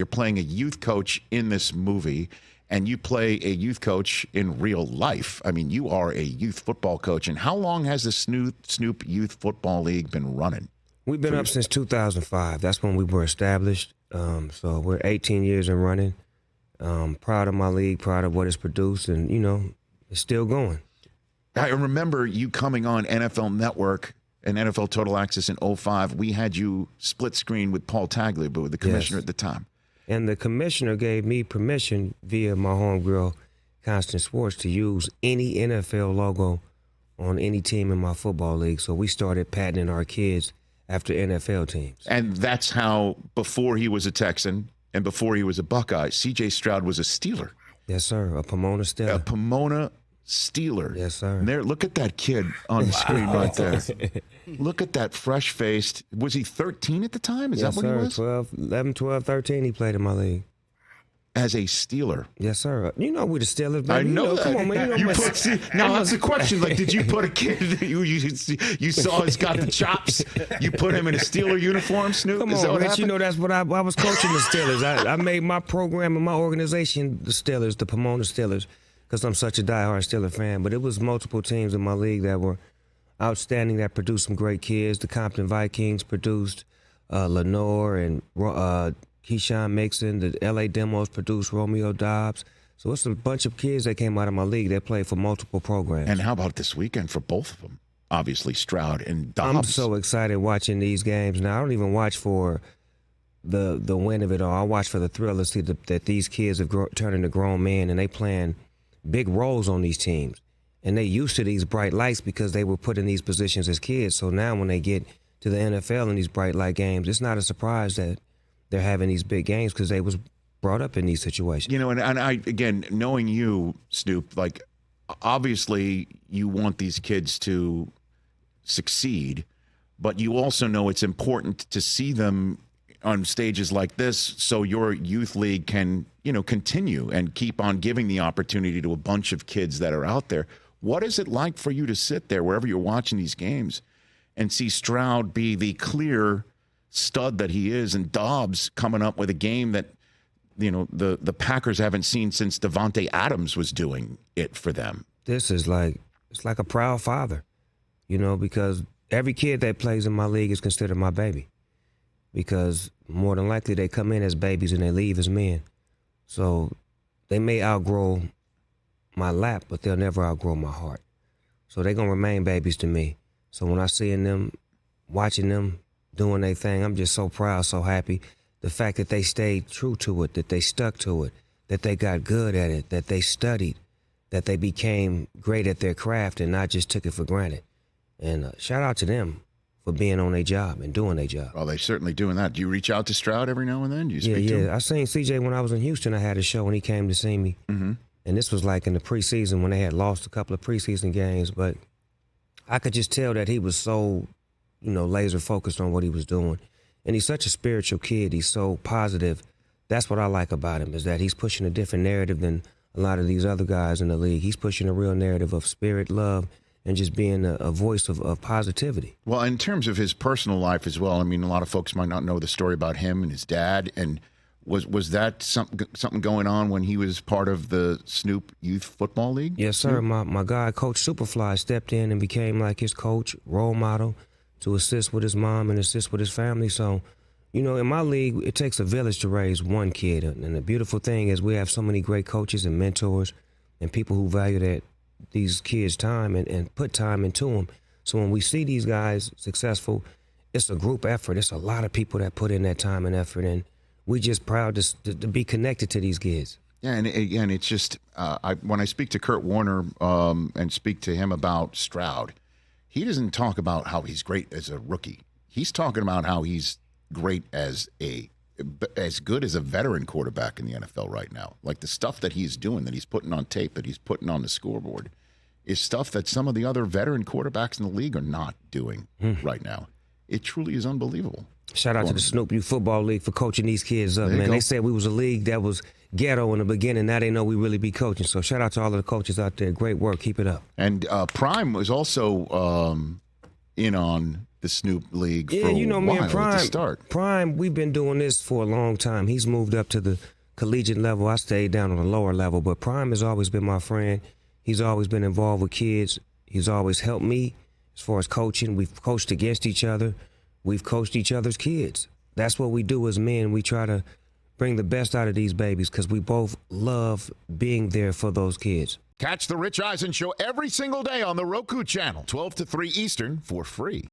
You're playing a youth coach in this movie, and you play a youth coach in real life. I mean, you are a youth football coach. And how long has the Snoop Youth Football League been running? We've been up since 2005. That's when we were established. So we're 18 years and running. Proud of my league, proud of what it's produced, and, it's still going. I remember you coming on NFL Network and NFL Total Access in 2005. We had you split screen with Paul Tagliabue, the commissioner at the time. And the commissioner gave me permission via my homegirl, Constant Sports, to use any NFL logo on any team in my football league. So we started patenting our kids after NFL teams. And that's how, before he was a Texan and before he was a Buckeye, C.J. Stroud was a Steeler. Yes, sir. A Pomona Steeler. A Pomona Steeler. Yes, sir. And there, look at that kid on the screen right there. Look at that fresh-faced. Was he 13 at the time? Is yes, that what sir. he was? 11, 12, 13, he played in my league. As a Steeler. Yes, sir. You know we the Steelers, baby. I know that. Come on, man. Now, that's the question. Like, did you put a kid you saw he's got the chops? You put him in a Steeler uniform, Snoop? Come on, Rich. That's what I was coaching the Steelers. I made my program and my organization the Steelers, the Pomona Steelers, because I'm such a diehard Steeler fan. But it was multiple teams in my league that were outstanding, that produced some great kids. The Compton Vikings produced Lenore and Keyshawn Mixon. The LA Demos produced Romeo Dobbs. So it's a bunch of kids that came out of my league that played for multiple programs. And how about this weekend for both of them? Obviously, Stroud and Dobbs. I'm so excited watching these games now. I don't even watch for the win of it all. I watch for the thrill to see that these kids have turned into grown men, and they playing big roles on these teams. And they used to these bright lights because they were put in these positions as kids. So now when they get to the NFL in these bright light games, it's not a surprise that they're having these big games because they was brought up in these situations. And I, again, knowing you, Snoop, like, obviously you want these kids to succeed, but you also know it's important to see them on stages like this so your youth league can, continue and keep on giving the opportunity to a bunch of kids that are out there. What is it like for you to sit there wherever you're watching these games and see Stroud be the clear stud that he is, and Dobbs coming up with a game that, the Packers haven't seen since Devontae Adams was doing it for them? This is it's like a proud father, because every kid that plays in my league is considered my baby, because more than likely they come in as babies and they leave as men. So they may outgrow my lap, but they'll never outgrow my heart. So they're going to remain babies to me. So when I see them, watching them, doing their thing, I'm just so proud, so happy. The fact that they stayed true to it, that they stuck to it, that they got good at it, that they studied, that they became great at their craft and not just took it for granted. And shout out to them for being on their job and doing their job. Well, they're certainly doing that. Do you reach out to Stroud every now and then? Do you speak to him? I seen CJ when I was in Houston. I had a show and he came to see me. Mm-hmm. And this was like in the preseason when they had lost a couple of preseason games. But I could just tell that he was so laser focused on what he was doing. And he's such a spiritual kid. He's so positive. That's what I like about him, is that he's pushing a different narrative than a lot of these other guys in the league. He's pushing a real narrative of spirit, love, and just being a voice of positivity. Well, in terms of his personal life as well, I mean, a lot of folks might not know the story about him and his dad. And was that something going on when he was part of the Snoop Youth Football League? Yes, sir. My guy, Coach Superfly, stepped in and became like his coach, role model, to assist with his mom and assist with his family. So, in my league, it takes a village to raise one kid. And the beautiful thing is we have so many great coaches and mentors and people who value these kids' time and put time into them. So when we see these guys successful, it's a group effort. It's a lot of people that put in that time and effort, and we're just proud to be connected to these kids. Yeah, and again, it's just when I speak to Kurt Warner and speak to him about Stroud, he doesn't talk about how he's great as a rookie. He's talking about how he's great as good as a veteran quarterback in the NFL right now. Like the stuff that he's doing, that he's putting on tape, that he's putting on the scoreboard, is stuff that some of the other veteran quarterbacks in the league are not doing right now. It truly is unbelievable. Shout out to the Snoop Youth Football League for coaching these kids up, man. They said we was a league that was ghetto in the beginning. Now they know we really be coaching. So shout out to all of the coaches out there. Great work. Keep it up. And Prime was also in on the Snoop League Yeah, for you know, a me while and Prime, at the start. Prime, we've been doing this for a long time. He's moved up to the collegiate level. I stayed down on the lower level, but Prime has always been my friend. He's always been involved with kids. He's always helped me as far as coaching. We've coached against each other. We've coached each other's kids. That's what we do as men. We try to bring the best out of these babies because we both love being there for those kids. Catch the Rich Eisen Show every single day on the Roku channel, 12 to 3 Eastern, for free.